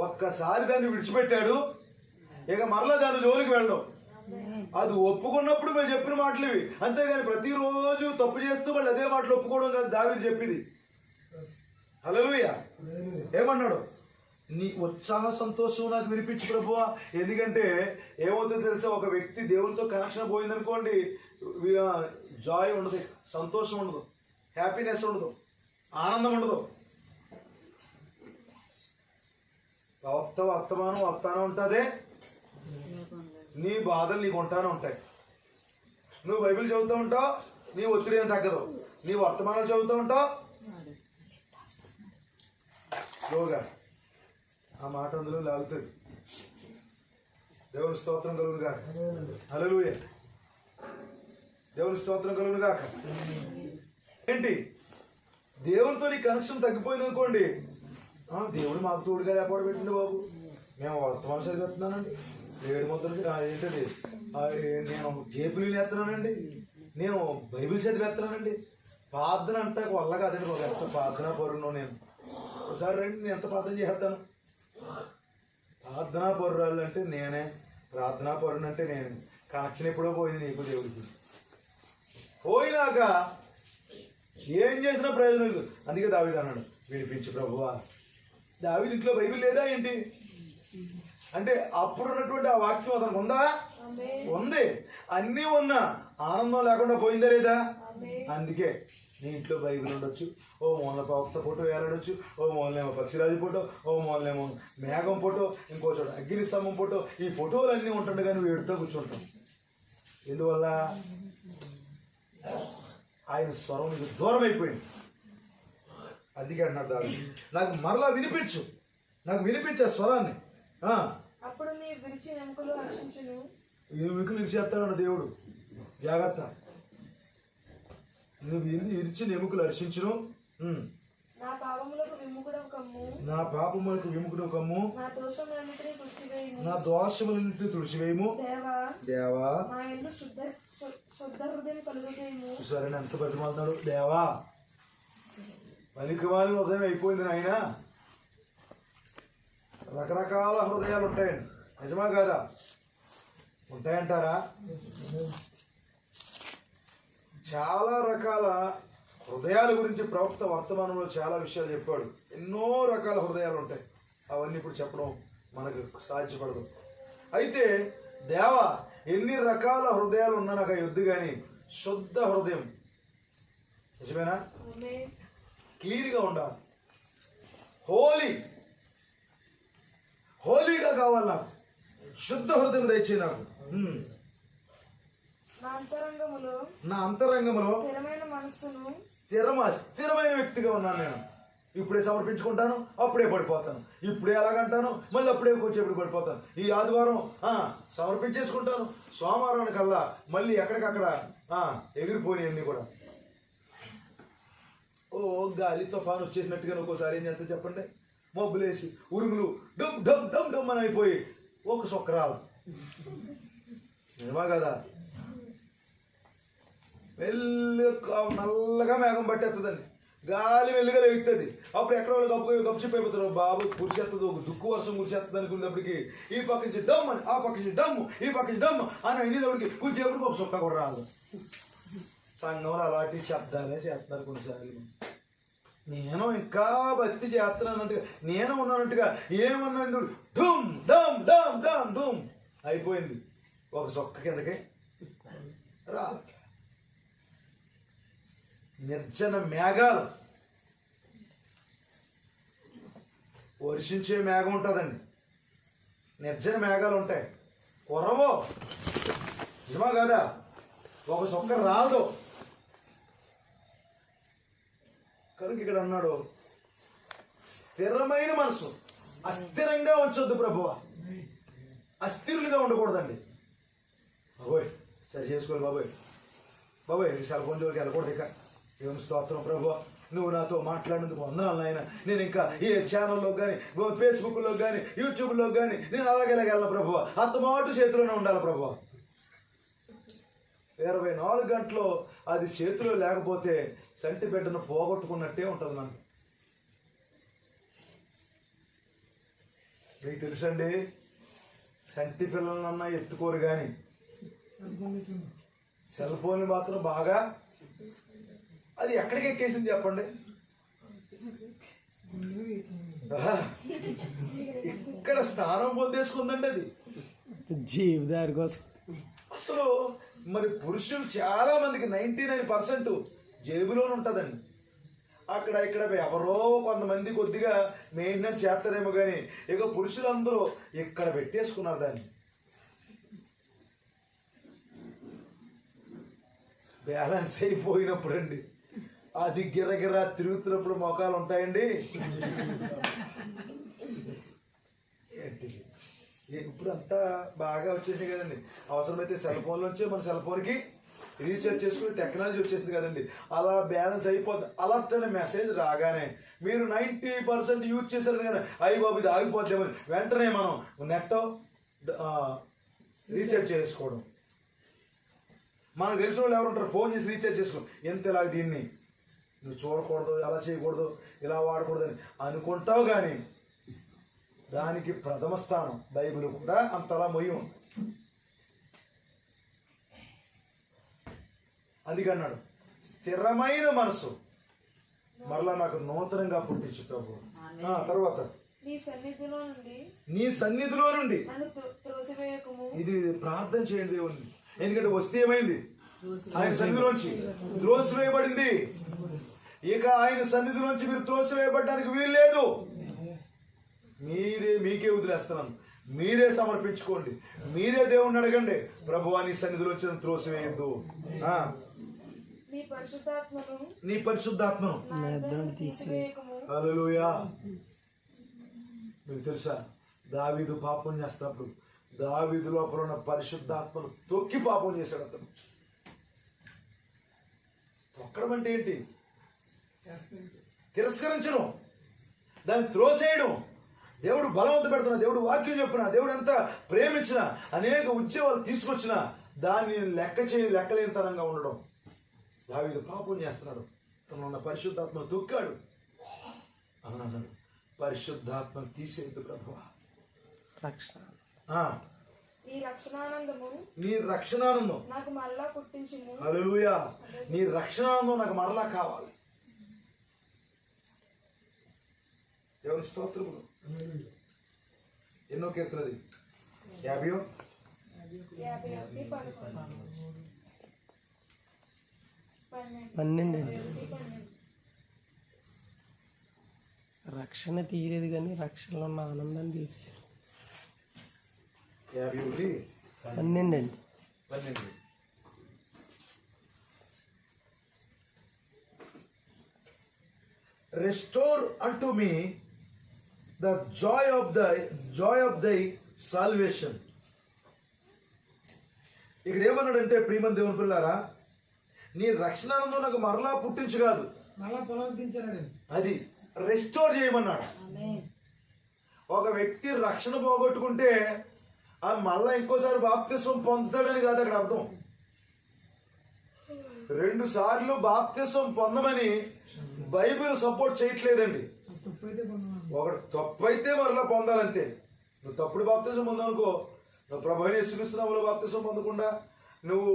ఒక్కసారి దాన్ని విడిచిపెట్టాడు, ఇక మరలా దాని జోలికి వెళ్ళడం. అది ఒప్పుకున్నప్పుడు మేము చెప్పిన మాటలు ఇవి, అంతేగాని ప్రతిరోజు తప్పు చేస్తూ మళ్ళీ అదే మాటలు ఒప్పుకోవడం కాదు దావీదు చెప్పింది. హల్లెలూయా. ఏమన్నాడు? నీ ఉత్సాహ సంతోషం నాకు వినిపించు ప్రభువా. ఎందుకంటే ఏమవుతుందో తెలుసా, ఒక వ్యక్తి దేవునితో కనెక్షన్ పోయిందనుకోండి, జాయ్ ఉండదు, సంతోషం ఉండదు, హ్యాపీనెస్ ఉండదు, ఆనందం ఉండదు. వస్తానే ఉంటుంది, నీ బాధలు నీకు ఉంటానే ఉంటాయి. నువ్వు బైబిల్ చదువుతూ ఉంటావు, నీ ఒత్తిడి ఏం తగ్గదు. నీ వర్తమానాలు చదువుతూ ఉంటావు, యోగా ఆ మాట అందులో లాగుతుంది. దేవుని స్తోత్రం కలుగును గాక. హల్లెలూయా. దేవుని స్తోత్రం కలుగును గాక. ఏంటి, దేవునితో నీ కనెక్షన్ తగ్గిపోయింది అనుకోండి, దేవుడు మాకు తోడుగా లేకపోవడం పెట్టింది బాబు, మేము వర్తమానం చదివేస్తున్నానండి, 7 ముద్రలకి ఏంటండి, నేను జేపులు నేస్తున్నానండి, నేను బైబిల్ చదివేస్తున్నానండి, ప్రార్థన అంటే వల్ల కాదండి బాబు, ఎంత ప్రార్థన పరును నేను. ఒకసారి రండి, నేను ఎంత ప్రార్థన చేస్తాను. ప్రార్థనా పరురాలు అంటే నేనే, ప్రార్థనా పరుని అంటే నేనే. కనెక్షన్ ఎప్పుడో పోయింది నీకు దేవుడికి. పోయినాక ఏం చేసినా ప్రయోజనం లేదు. అందుకే దావీదు అన్నాడు, వినిపించు ప్రభువా. దావీదు ఇంట్లో బైబిల్ లేదా ఏంటి అంటే, అప్పుడు ఉన్నటువంటి ఆ వాక్యం అతనికి ఉందా? ఉంది. అన్నీ ఉన్నా ఆనందం లేకుండా పోయిందా లేదా? అందుకే నీ ఇంట్లో బైబిల్ ఉండొచ్చు, ఓ మూలన ప్రవక్త ఫోటో వేలాడొచ్చు, ఓ మూలనేమో పక్షిరాజు ఫోటో, ఓ మూలనేమో మేఘం ఫోటో, ఇంకో చోట అగ్ని స్తంభం ఫోటో. ఈ ఫోటోలు అన్నీ ఉంటుండే కానీ నువ్వు ఎడుతూ కూర్చుంటాం. ఎందువల్ల? ఆయన స్వరం నీకు దూరం అయిపోయింది. అందుకే అన్నారు దావీదు, నాకు మరలా వినిపించు, నాకు వినిపించే స్వరాన్ని. అప్పుడు నీ విరిచి ఎముకలు హర్షించును. ఎముకలు ఇరిచేస్తాడు దేవుడు, జాగ్రత్త. నువ్వు ఇరిచిన ఎముకలు హర్షించును. నా పాపములకు విముఖుడవు కమ్ము, నా పాపములకు విముఖుడు కమ్ము, నా దోషములన్నిటినీ తుడిచివేయుము, నా దోషములన్నిటినీ తుడిచివేయము. దేవా దేవా నా యందు శుద్ధ హృదయం కలుగజేయుము. సరే ఎంత బతిమాలుతున్నాడు దేవా. పలికిమాలిన హృదయం అయిపోయింది నాయన. రకరకాల హృదయాలు ఉంటాయండి, నిజమా కాదా? ఉంటాయంటారా? చాలా రకాల హృదయాల గురించి ప్రవక్త వర్తమానంలో చాలా విషయాలు చెప్పాడు. ఎన్నో రకాల హృదయాలు ఉంటాయి, అవన్నీ ఇప్పుడు చెప్పడం మనకు సాధ్యపడదు. అయితే దేవా, ఎన్ని రకాల హృదయాలు ఉన్నా నాకు యొద్దు కానీ శుద్ధ హృదయం, నిజమేనా? క్లీన్గా ఉండాలి, హోలీగా కావాలి నాకు. శుద్ధ హృదయం దయచేయి నాకు. నా అంతరంగములో స్థిరమైన వ్యక్తిగా ఉన్నాను నేను. ఇప్పుడే సమర్పించుకుంటాను, అప్పుడే పడిపోతాను. ఇప్పుడే ఎలాగంటాను, మళ్ళీ అప్పుడే వచ్చేప్పుడు పడిపోతాను. ఈ ఆదివారం సమర్పించేసుకుంటాను, సోమవారానికల్లా మళ్ళీ ఎక్కడికక్కడ ఎగిరిపోయి అన్నీ కూడా. గాలి తుఫాను వచ్చేసినట్టుగా ఒక్కోసారి ఏం చేస్తా చెప్పండి, మబ్బులేసి ఉరుములు డమ్ డమ్ డమ్ డమ్ అని అయిపోయి ఒక సొక్కరాలు, నిజమా కదా? నల్లగా మేఘం పట్టేస్తుందండి, గాలి వెల్లిగా లేగుతుంది. అప్పుడు ఎక్కడ వాళ్ళు గప్చిప్ అయిపోతారు, బాబు కురిసేస్తుంది, ఒక దుక్కు వర్షం కురిసేస్తుంది అనుకునేప్పటికి ఈ పక్క నుంచి డమ్ అని, ఆ పక్క నుంచి డమ్, ఈ పక్క నుంచి డమ్ అని అయినప్పటికి కూర్చేపటికి ఒక సొక్క కూడా రాదు. సంఘంలో అలాంటి శబ్దాలే చేస్తున్నారు కొన్నిసార్లు. నేను ఇంకా భక్తి చేస్తున్నానంటుగా, నేను ఉన్నానంటుగా ఏమన్నా ఢూమ్ డమ్ డమ్ డమ్ ఢూమ్ అయిపోయింది. ఒక సొక్క కిందకి రా. నిర్జన మేఘాలు, వర్షించే మేఘం ఉంటుందండి, నిర్జన మేఘాలు ఉంటాయి, కురవో, నిజమా కదా? ఒక సొక్క రాదు. కనుక ఇక్కడ అన్నాడు స్థిరమైన మనసు, అస్థిరంగా ఉంచొద్దు ప్రభువా, అస్థిరులుగా ఉండకూడదండి. బాబోయ్ సరి చేసుకోవాలి బాబోయ్, బాబోయ్ సెల్ ఫోన్ జోలికి వెళ్ళకూడదు ఇక. ఏం స్తోత్రం ప్రభువా, నువ్వు నాతో మాట్లాడినందుకు వందనాలు నాయన. నేను ఇంకా ఏ ఛానల్లో కానీ ఫేస్బుక్లో కానీ యూట్యూబ్లో కానీ నేను అలాగే వెళ్ళాలి ప్రభువా, అత్తమాటు చేతిలోనే ఉండాలి ప్రభువా. 24 గంటలు అది చేతిలో లేకపోతే సంటి బిడ్డను పోగొట్టుకున్నట్టే ఉంటుంది మనకు. మీకు తెలుసండి, సంటి పిల్లలన్నా ఎత్తుకోరు కానీ సెల్ ఫోన్ మాత్రం బాగా అది ఎక్కడికి ఎక్కేసింది చెప్పండి. ఇక్కడ స్థానం పొందేసుకుందండి అది జీవిదారి కోసం. అసలు మరి పురుషులు చాలా మందికి 99% జేబులోనే ఉంటుందండి. అక్కడ ఇక్కడ ఎవరో కొంతమంది కొద్దిగా మెయింటెనెన్స్ చేస్తారేమో కానీ ఇక పురుషులందరూ ఇక్కడ పెట్టేసుకున్నారు దాన్ని. బ్యాలెన్స్ అయిపోయినప్పుడు అండి, అది గిరగిరా తిరుగుతున్నప్పుడు మొఖాలు ఉంటాయండి. ఏంటి ఇప్పుడు అంతా బాగా వచ్చేసింది కదండి. అవసరమైతే సెల్ ఫోన్లోంచి మన సెల్ ఫోన్కి రీఛార్జ్ చేసుకుని టెక్నాలజీ వచ్చేసింది కదండి. అలా బ్యాలెన్స్ అయిపోద్ది. అలర్ట్ అనే మెసేజ్ రాగానే మీరు 90% యూజ్ చేశారు కానీ అయ్యి బాబు ఇది ఆగిపోద్దేమని వెంటనే మనం నెట్ రీఛార్జ్ చేసుకోవడం. మనకు తెలిసిన వాళ్ళు ఎవరు ఉంటారు, ఫోన్ చేసి రీఛార్జ్ చేసుకోవడం. ఎంత ఇలాగ దీన్ని నువ్వు చూడకూడదు, అలా చేయకూడదు, ఇలా వాడకూడదు అని అనుకుంటావు కానీ దానికి ప్రథమ స్థానం బైబిల్ కూడా అంతలా మొయ్యం. అందుకన్నాడు స్థిరమైన మనసు మరలా నాకు నూతనంగా పుట్టించు ప్రభు. తర్వాత నీ సన్నిధిలో నుండి ఇది ప్రార్థన చేయండి దేవుణ్ణి. ఎందుకంటే వస్తే ఏమైంది, ఆయన సన్నిధిలోంచి త్రోసివేయబడింది. ఇక ఆయన సన్నిధిలోంచి మీరు త్రోసివేయబడడానికి వీలు లేదు. మీకే వదిలేస్తున్నాను, మీరే సమర్పించుకోండి, మీరే దేవుణ్ణి అడగండి. ప్రభువా నీ సన్నిధిలోంచి నన్ను త్రోసివేయద్దు, నీ పరిశుద్ధాత్మను హల్లెలూయా. మీకు తెలుసా, దావీదు పాపం చేస్తున్నప్పుడు దావీదు లోపల ఉన్న పరిశుద్ధాత్మను తొక్కి పాపం చేశాడు. అతను తొక్కడం అంటే ఏంటి, తిరస్కరించడం, దాన్ని త్రోసేయడం. దేవుడు బలవంత పెడుతున్నా, దేవుడు వాక్యం చెప్పినా, దేవుడు ఎంత ప్రేమించినా, అనేక ఉద్యోగాలు తీసుకొచ్చినా దాన్ని లెక్కలేని తరంగా ఉండడం. దావీదు పాపం చేస్తున్నాడు, తను ఉన్న పరిశుద్ధాత్మను తొక్కాడు అని అన్నాడు. పరిశుద్ధాత్మను తీసేందు ప్రభువా, నీ రక్షణానందం నాకు మరలా పుట్టించుము. హల్లెలూయా, నీ రక్షణానందం నాకు మరలా కావాలి. దేవుని స్తోత్రములు. ఎన్నో కీర్తనది 50 12 రక్షణ తీయలేదు కానీ రక్షణలో ఉన్న ఆనందాన్ని తీసారు. 12 Restore unto me the joy of thy salvation. ఇక్కడ ఏమన్నాడంటే ప్రియమైన దేవుని పిల్లారా, నీ రక్షణను నాకు మరలా పుట్టించు కాదు, అది రెస్టోర్ చేయమన్నాడు. ఒక వ్యక్తి రక్షణ పోగొట్టుకుంటే ఆ మళ్ళా ఇంకోసారి బాప్తిస్వం పొందుతాడని కాదు అక్కడ అర్థం. 2 సార్లు బాప్తిస్వం పొందమని బైబిల్ సపోర్ట్ చేయట్లేదండి. ఒకటి తప్పు అయితే మరలా పొందాలంతే. నువ్వు తప్పుడు బాప్తిసం పొందనుకో, నువ్వు ప్రభువుని యేసుక్రీస్తునామములో బాప్తిసం పొందకుండా నువ్వు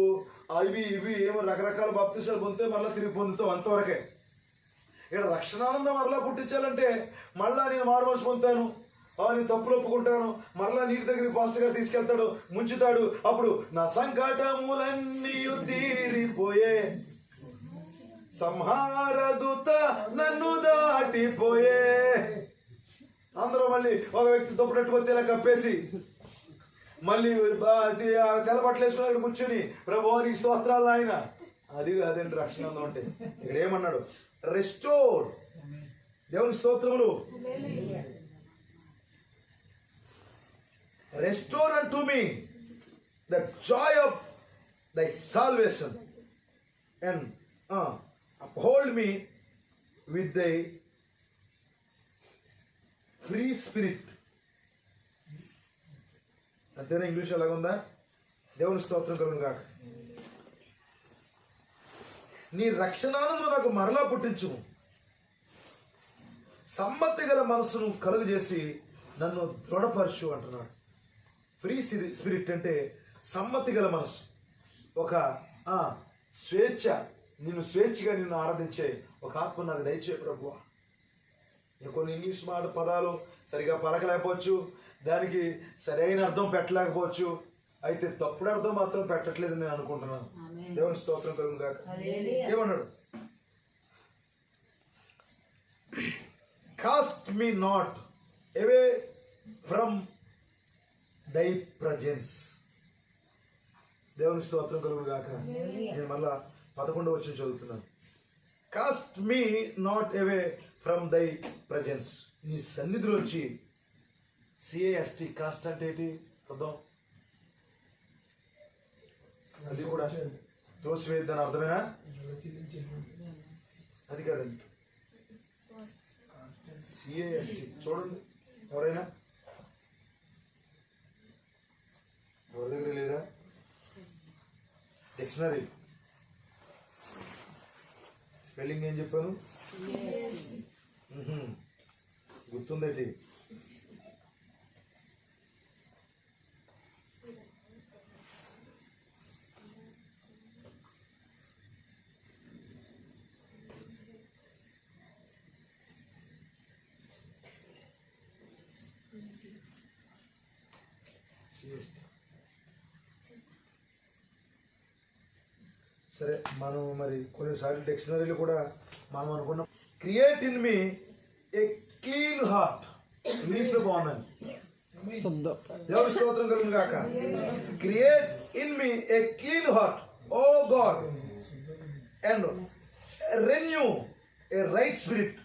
ఇవి ఏమో రకరకాల బాప్తిసాలు పొందితే మరలా తిరిగి పొందుతావు, అంతవరకే. ఇక్కడ రక్షణానందం మరలా పుట్టించాలంటే మరలా నేను మారుమనసు పొందుతాను, నేను తప్పులు ఒప్పుకుంటాను, మరలా నీటి దగ్గరికి పాస్టర్ గారు తీసుకెళ్తాడు, ముంచుతాడు, అప్పుడు నా సంకటములన్నీ తీరిపోయే, సంహారదూత నన్ను దాటిపోయే. అందరూ మళ్ళీ ఒక వ్యక్తి తప్పునట్టుకొస్తే ఇలా కప్పేసి మళ్ళీ తెల్లబట్టలు వేసుకుని అక్కడ కూర్చొని ప్రభువా నీకు స్తోత్రాలు ఆయన, అది కాదండి రక్షణ అంటే. ఇక్కడ ఏమన్నాడు, రెస్టోర్. దేవుని స్తోత్రములు. Restore unto me the joy of thy salvation and uphold me with thy free spirit. అంతేనా? ఇంగ్లీష్ ఎలాగుందా? దేవుని స్తోత్రం కలుగును గాక. నీ రక్షణానందము నాకు మరలా పుట్టించుము, సమ్మతి గల మనసును కలుగు చేసి నన్ను దృఢపరచు అంటున్నాడు. ఫ్రీ స్పిరిట్ అంటే సమ్మతి గల మనసు, ఒక స్వేచ్ఛ, నిన్ను స్వేచ్ఛగా నిన్ను ఆరాధించే ఒక ఆత్మ నాకు దయచే ప్రభువా. కొన్ని ఇంగ్లీష్ పదాలు సరిగా పలకలేకపోవచ్చు, దానికి సరైన అర్థం పెట్టలేకపోవచ్చు, అయితే తప్పుడు అర్థం మాత్రం పెట్టట్లేదు నేను అనుకుంటున్నాను. దేవుని స్తోత్రం కలుగును గాక. ఏమన్నాడు? Cost me not away from దై ప్రజెన్స్. దేవుని స్తోత్రం కలుగును గాక. నేను మళ్ళా 11వ వచనం చదువుతున్నాను. Cost me not away from దై ప్రజెన్స్. నీ సన్నిధిలోంచి. CAST కాస్ట్ అంటే ఏంటి అర్థం? అది కూడా తోసివేద్దని అర్థమేనా? అది కాదండి. CAST చూడండి, ఎవరైనా ఎవరి దగ్గర లేదా? డిక్షనరీ స్పెల్లింగ్ ఏం చెప్పాను? గుర్తుందేటి? సరే, మనం మరి కొన్నిసార్లు డిక్షనరీలు కూడా మనం అనుకున్నాం. Create in me a clean heart. ఇంగ్లీష్లో బాగున్నాను. దేవుని స్తోత్రం కలుగును గాక. Create in me a clean heart O God and renew a right spirit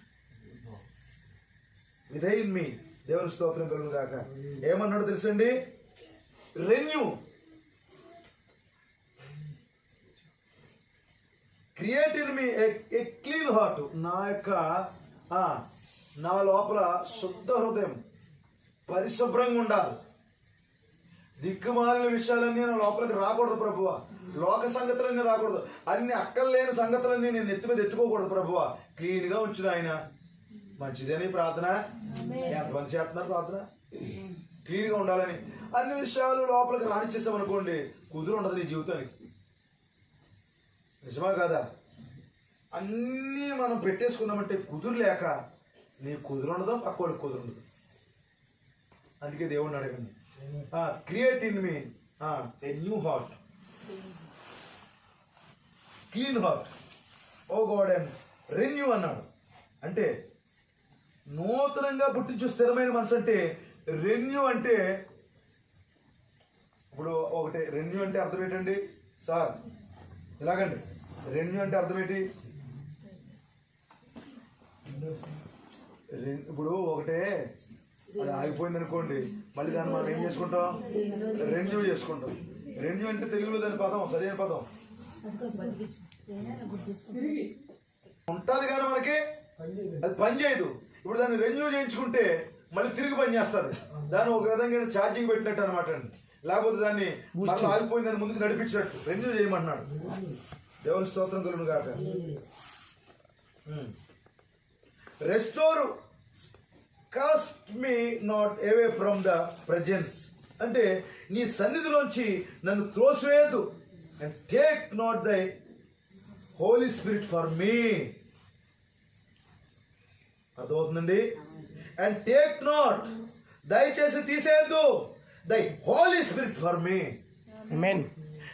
within me. దేవుని స్తోత్రం కలుగును గాక. ఏమన్నాడు తెలుసండి? Renew, create in me a clean heart. నా లోపల శుద్ధ హృదయం, పరిశుభ్రంగా ఉండాలి. దిక్కుమాలిన విషయాలన్నీ నా లోపలికి రాకూడదు ప్రభువా. లోక సంగతులన్నీ రాకూడదు. అన్ని అక్కర్లేని సంగతులన్నీ నేను నెత్తి మీద ఎత్తుకోకూడదు ప్రభువా. క్లీన్ గా ఉంచిన ఆయన. మంచిదేని ప్రార్థన? ఎంతమంది చేస్తున్నారు ప్రార్థన? క్లీన్ గా ఉండాలని. అన్ని విషయాలు లోపలికి రానిచ్చేసామనుకోండి, కుదురు ఉండదు నీ జీవితానికి. నిజమా కాదా? అన్నీ మనం పెట్టేసుకున్నామంటే కుదురు లేక నీ కుదురు ఉండదు, పక్కోడికి కుదురు ఉండదు. అందుకే దేవుడిని అడగండి, create in me a new heart, clean heart O God and renew అన్నాడు. అంటే నూతనంగా పుట్టించు స్థిరమైన మనసు. అంటే రెన్యూ అంటే, ఇప్పుడు ఒకటి రెన్యూ అంటే అర్థం ఏంటండి సార్? ఇలాగండి, రెన్యూ అంటే అర్థం ఏంటి? ఇప్పుడు ఒకటే అది ఆగిపోయింది అనుకోండి, మళ్ళీ దాన్ని మనం ఏం చేసుకుంటాం? రెన్యూ చేసుకుంటాం. రెన్యూ అంటే తెలుగులో దాని పదం, సరైన పదం ఉంటుంది కానీ మనకి అది పని చేయదు. ఇప్పుడు దాన్ని రెన్యూ చేయించుకుంటే మళ్ళీ తిరిగి పని చేస్తుంది. దాన్ని ఒక విధంగా ఛార్జింగ్ పెట్టినట్టు అనమాట అండి. లేకపోతే దాన్ని మళ్ళీ ఆగిపోయింది, దాన్ని ముందుకు నడిపించినట్టు రెన్యూ చేయమన్నాడు. దేవుని స్తోత్రం కలుగును గాక. Restore cost me not away from the presence. అంటే నీ సన్నిధిలోంచి నన్ను త్రోసివేయద్దు. అండ్ టేక్ నాట్ దై హోలీ స్పిరిట్ ఫర్ మీ. అర్థమవుతుందండి? అండ్ టేక్ నాట్, దయచేసి తీసేయద్దు, దై హోలీ స్పిరిట్ ఫర్ మీ. ఆమేన్.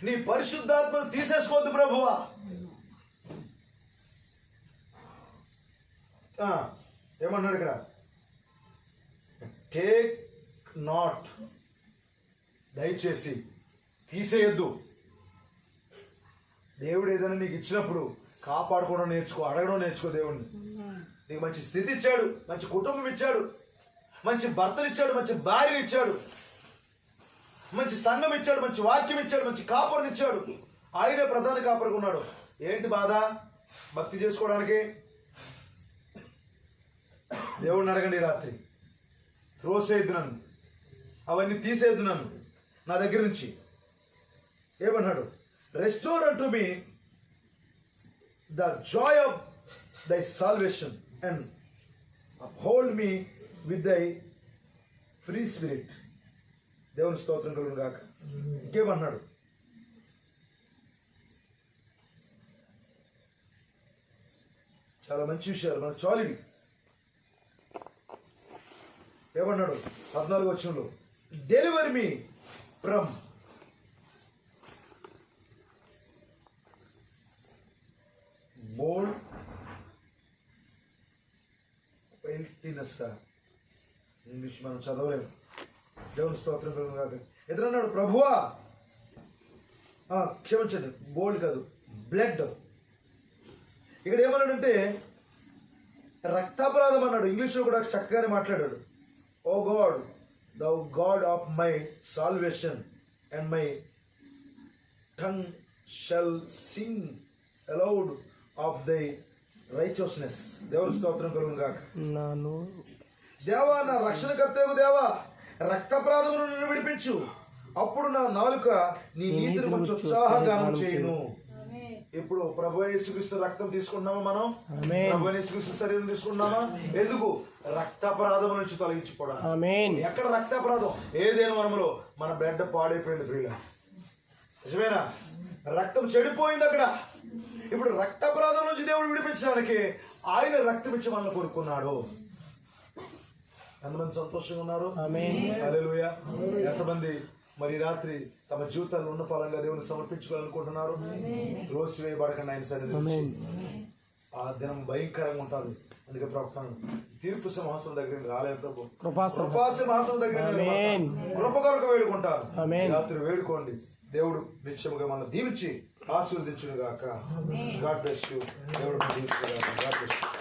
నీ పరిశుద్ధాత్మను తీసేసుకోవద్దు ప్రభువా. ఏమన్నాడు ఇక్కడ? టేక్ నాట్, దయచేసి తీసేయద్దు. దేవుడు ఏదైనా నీకు ఇచ్చినప్పుడు కాపాడుకోవడం నేర్చుకో, అడగడం నేర్చుకో దేవుణ్ణి. నీకు మంచి స్థితి ఇచ్చాడు, మంచి కుటుంబం ఇచ్చాడు, మంచి భర్తనిచ్చాడు, మంచి భార్యనిచ్చాడు, మంచి సంఘం ఇచ్చాడు, మంచి వాక్యం ఇచ్చాడు, మంచి కాపరిని ఇచ్చాడు. ఆయనే ప్రధాన కాపరిగా ఉన్నాడు. ఏంటి బాధ? భక్తి చేసుకోవడానికి దేవుణ్ణి అడగండి. రాత్రి త్రోసేద్దు నన్ను, అవన్నీ తీసేద్దు నన్ను నా దగ్గర నుంచి. ఏమన్నాడు? రెస్టోర్ అంటూ మీ ద జాయ్ ఆఫ్ దై salvation and uphold me with దై ఫ్రీ స్పిరిట్. దేవుని స్తోత్రం కలుగును గాక. ఇంకేమన్నాడు? చాలా మంచి విషయాలు మన చాలివి. ఏమన్నాడు? 14వ వచనంలో, deliver me from bloodguiltiness. English మనం చదవలేము. దేవుని స్తోత్రం కలుగును గాక. ఎదురన్నాడు, ప్రభువా క్షమించండి, బోల్డ్ కాదు, బ్లడ్. ఇక్కడ ఏమన్నాడంటే రక్తాపరాధం అన్నాడు. ఇంగ్లీష్లో కూడా చక్కగానే మాట్లాడాడు. ఓ God, thou God of my salvation, and my tongue shall sing aloud of thy righteousness. దేవుని స్తోత్రం కలుగును గాక. దేవా, నా రక్షణకర్తయగు దేవా, రక్తప్రాధమును నన్ను విడిపించు. అప్పుడు నా నాలుక నీ నీతిని గురించి ఉత్సాహగానం చేయును. ఇప్పుడు ప్రభు యేసుక్రీస్తు రక్తం తీసుకున్నామా? మనం ప్రభు యేసుక్రీస్తు శరీరం తీసుకున్నామా? ఎందుకు? రక్తాపరాధం నుంచి తొలగించుకోవడానికి. ఎక్కడ రక్తాపరాధం? ఏదైనా వనములో మన బిడ్డ పాడైపోయింది ప్రియుల, నిజమేనా? రక్తం చెడిపోయింది అక్కడ. ఇప్పుడు రక్తాపరాధం నుంచి దేవుడు విడిపించడానికి ఆయన రక్తం ఇచ్చి మనల్ని కోరుకున్నాడు. ఎంతమంది సంతోషంగా ఉన్నారు? హల్లెలూయా. ఎంతమంది మరి రాత్రి తమ జీవితాలు ఉన్న పరంగా దేవుని సమర్పించుకోవాలనుకుంటున్నారు? త్రోసివేయబడకండి ఆయన సన్నిధిలో. ఆ దినం భయంకరంగా ఉంటుంది. అందుకే ప్రవక్త తీర్పు సింహాసనం దగ్గర రాలేదు ప్రభు, కృపా సింహాసనం దగ్గర కృప కొరకు వేడుకుంటారు. రాత్రి వేడుకోండి. దేవుడు నిత్యముగా మనం దీవించి ఆశీర్వదించును గాక. God bless you. దేవుడు దీవించును గాక. God bless you.